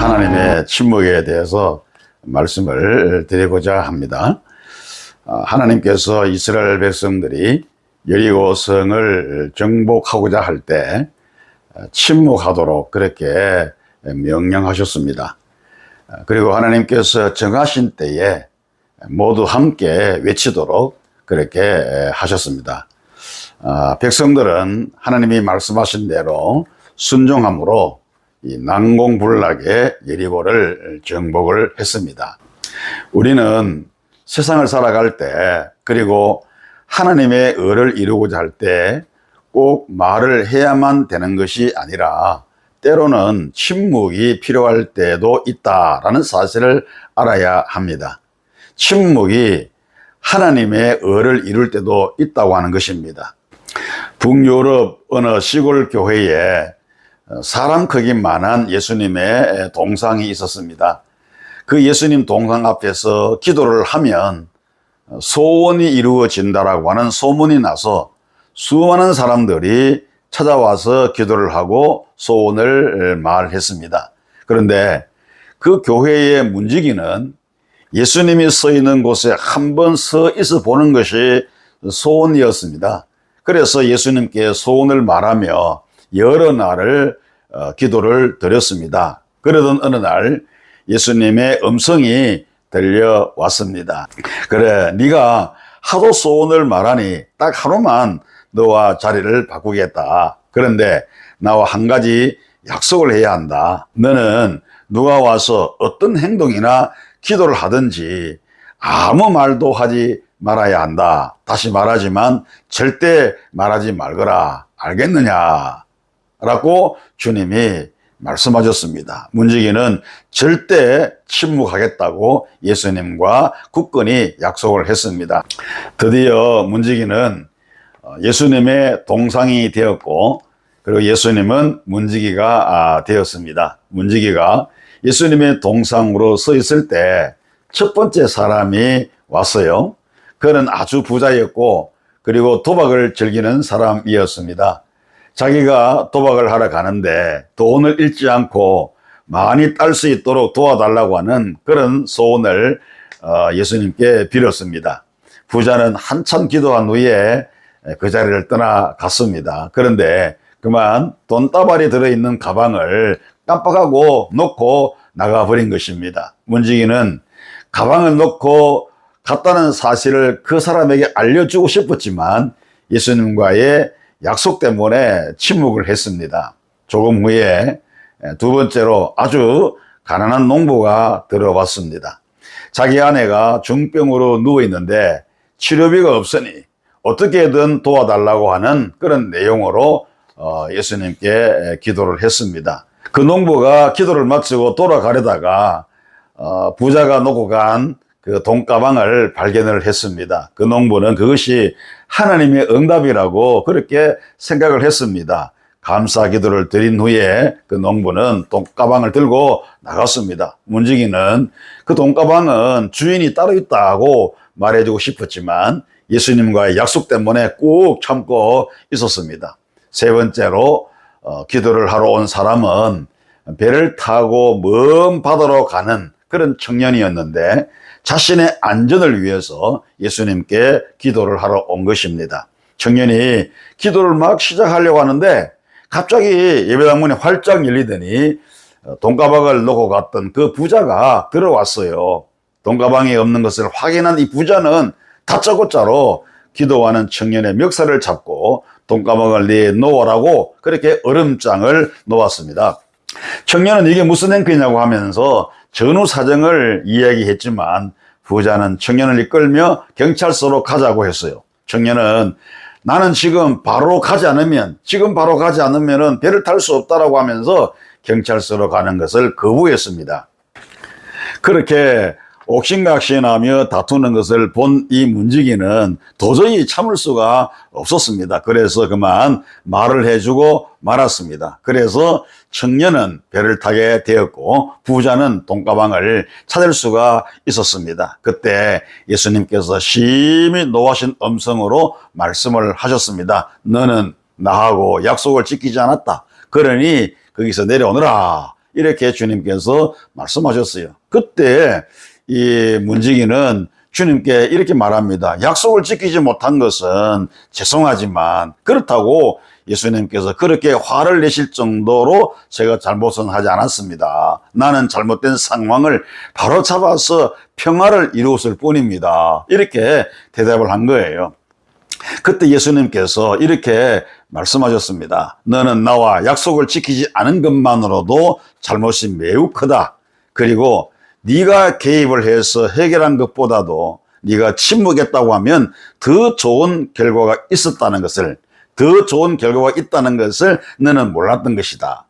하나님의 침묵에 대해서 말씀을 드리고자 합니다. 하나님께서 이스라엘 백성들이 여리고 성을 정복하고자 할 때 침묵하도록 그렇게 명령하셨습니다. 그리고 하나님께서 정하신 때에 모두 함께 외치도록 그렇게 하셨습니다. 백성들은 하나님이 말씀하신 대로 순종함으로 이 난공불락의 여리고를 정복을 했습니다. 우리는 세상을 살아갈 때, 그리고 하나님의 의를 이루고자 할 때 꼭 말을 해야만 되는 것이 아니라 때로는 침묵이 필요할 때도 있다라는 사실을 알아야 합니다. 침묵이 하나님의 의를 이룰 때도 있다고 하는 것입니다. 북유럽 어느 시골 교회에 사람 크기만한 예수님의 동상이 있었습니다. 그 예수님 동상 앞에서 기도를 하면 소원이 이루어진다라고 하는 소문이 나서 수많은 사람들이 찾아와서 기도를 하고 소원을 말했습니다. 그런데 그 교회의 문지기는 예수님이 서 있는 곳에 한 번 서 있어 보는 것이 소원이었습니다. 그래서 예수님께 소원을 말하며 여러 날을 기도를 드렸습니다. 그러던 어느 날 예수님의 음성이 들려왔습니다. 그래, 네가 하도 소원을 말하니 딱 하루만 너와 자리를 바꾸겠다. 그런데 나와 한 가지 약속을 해야 한다. 너는 누가 와서 어떤 행동이나 기도를 하든지 아무 말도 하지 말아야 한다. 다시 말하지만 절대 말하지 말거라. 알겠느냐? 라고 주님이 말씀하셨습니다. 문지기는 절대 침묵하겠다고 예수님과 굳건히 약속을 했습니다. 드디어 문지기는 예수님의 동상이 되었고, 그리고 예수님은 문지기가 되었습니다. 문지기가 예수님의 동상으로 서 있을 때 첫 번째 사람이 왔어요. 그는 아주 부자였고, 그리고 도박을 즐기는 사람이었습니다. 자기가 도박을 하러 가는데 돈을 잃지 않고 많이 딸 수 있도록 도와달라고 하는 그런 소원을 예수님께 빌었습니다. 부자는 한참 기도한 후에 그 자리를 떠나갔습니다. 그런데 그만 돈다발이 들어있는 가방을 깜빡하고 놓고 나가버린 것입니다. 문지기는 가방을 놓고 갔다는 사실을 그 사람에게 알려주고 싶었지만 예수님과의 약속 때문에 침묵을 했습니다. 조금 후에 두 번째로 아주 가난한 농부가 들어왔습니다. 자기 아내가 중병으로 누워있는데 치료비가 없으니 어떻게든 도와달라고 하는 그런 내용으로 예수님께 기도를 했습니다. 그 농부가 기도를 마치고 돌아가려다가 부자가 놓고 간 그 돈가방을 발견을 했습니다. 그 농부는 그것이 하나님의 응답이라고 그렇게 생각을 했습니다. 감사 기도를 드린 후에 그 농부는 돈가방을 들고 나갔습니다. 문지기는 그 돈가방은 주인이 따로 있다고 말해주고 싶었지만 예수님과의 약속 때문에 꾹 참고 있었습니다. 세 번째로 기도를 하러 온 사람은 배를 타고 먼 바다로 가는 그런 청년이었는데 자신의 안전을 위해서 예수님께 기도를 하러 온 것입니다. 청년이 기도를 막 시작하려고 하는데 갑자기 예배당문이 활짝 열리더니 돈가방을 놓고 갔던 그 부자가 들어왔어요. 돈가방이 없는 것을 확인한 이 부자는 다짜고짜로 기도하는 청년의 멱살을 잡고 돈가방을 내놓으라고 그렇게 얼음장을 놓았습니다. 청년은 이게 무슨 행패냐고 하면서 전후 사정을 이야기했지만 부자는 청년을 이끌며 경찰서로 가자고 했어요. 청년은 나는 지금 바로 가지 않으면 배를 탈 수 없다라고 하면서 경찰서로 가는 것을 거부했습니다. 그렇게 옥신각신하며 다투는 것을 본 이 문지기는 도저히 참을 수가 없었습니다. 그래서 그만 말을 해주고 말았습니다. 그래서 청년은 배를 타게 되었고 부자는 돈가방을 찾을 수가 있었습니다. 그때 예수님께서 심히 노하신 음성으로 말씀을 하셨습니다. 너는 나하고 약속을 지키지 않았다. 그러니 거기서 내려오너라. 이렇게 주님께서 말씀하셨어요. 그때 이 문지기는 주님께 이렇게 말합니다. 약속을 지키지 못한 것은 죄송하지만 그렇다고 예수님께서 그렇게 화를 내실 정도로 제가 잘못은 하지 않았습니다. 나는 잘못된 상황을 바로 잡아서 평화를 이루었을 뿐입니다. 이렇게 대답을 한 거예요. 그때 예수님께서 이렇게 말씀하셨습니다. 너는 나와 약속을 지키지 않은 것만으로도 잘못이 매우 크다. 그리고 네가 개입을 해서 해결한 것보다도 네가 침묵했다고 하면 더 좋은 결과가 있었다는 것을, 더 좋은 결과가 있다는 것을 너는 몰랐던 것이다.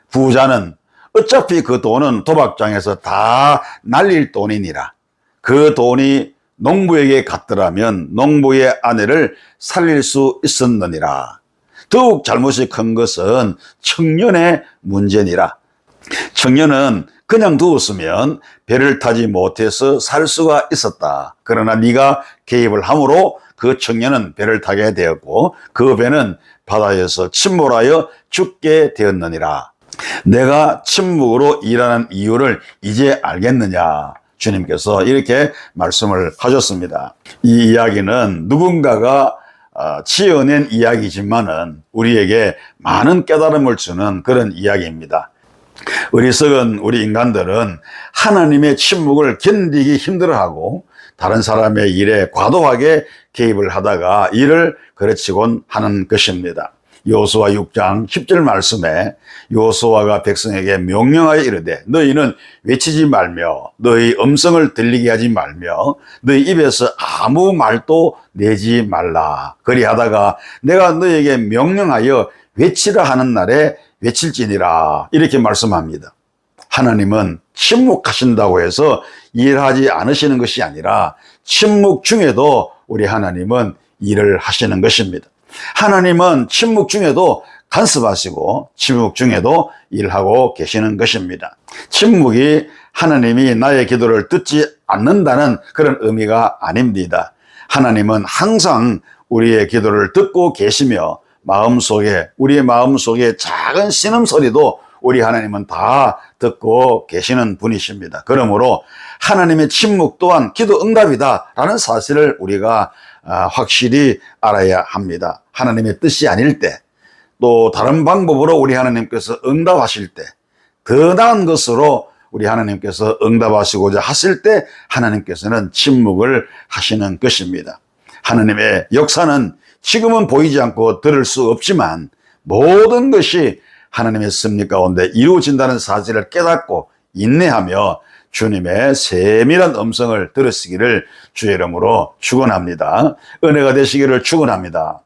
부자는 어차피 그 돈은 도박장에서 다 날릴 돈이니라. 그 돈이 농부에게 갔더라면 농부의 아내를 살릴 수 있었느니라. 더욱 잘못이 큰 것은 청년의 문제니라. 청년은 그냥 두었으면 배를 타지 못해서 살 수가 있었다. 그러나 네가 개입을 함으로 그 청년은 배를 타게 되었고 그 배는 바다에서 침몰하여 죽게 되었느니라. 내가 침묵으로 일하는 이유를 이제 알겠느냐. 주님께서 이렇게 말씀을 하셨습니다. 이 이야기는 누군가가 지어낸 이야기지만은 우리에게 많은 깨달음을 주는 그런 이야기입니다. 어리석은 우리 인간들은 하나님의 침묵을 견디기 힘들어하고 다른 사람의 일에 과도하게 개입을 하다가 일을 거르치곤 하는 것입니다. 여호수아 6장 10절 말씀에 여호수아가 백성에게 명령하여 이르되 너희는 외치지 말며 너희 음성을 들리게 하지 말며 너희 입에서 아무 말도 내지 말라. 그리하다가 내가 너희에게 명령하여 외치라 하는 날에 외칠지니라. 이렇게 말씀합니다. 하나님은 침묵하신다고 해서 일하지 않으시는 것이 아니라 침묵 중에도 우리 하나님은 일을 하시는 것입니다. 하나님은 침묵 중에도 간섭하시고 침묵 중에도 일하고 계시는 것입니다. 침묵이 하나님이 나의 기도를 듣지 않는다는 그런 의미가 아닙니다. 하나님은 항상 우리의 기도를 듣고 계시며 마음속에, 우리의 마음속에 작은 신음소리도 우리 하나님은 다 듣고 계시는 분이십니다. 그러므로 하나님의 침묵 또한 기도 응답이다라는 사실을 우리가 확실히 알아야 합니다. 하나님의 뜻이 아닐 때, 또 다른 방법으로 우리 하나님께서 응답하실 때, 더 나은 것으로 우리 하나님께서 응답하시고자 하실 때 하나님께서는 침묵을 하시는 것입니다. 하나님의 역사는 지금은 보이지 않고 들을 수 없지만 모든 것이 하나님의 섭리 가운데 이루어진다는 사실을 깨닫고 인내하며 주님의 세밀한 음성을 들으시기를 주의 이름으로 축원합니다. 은혜가 되시기를 축원합니다.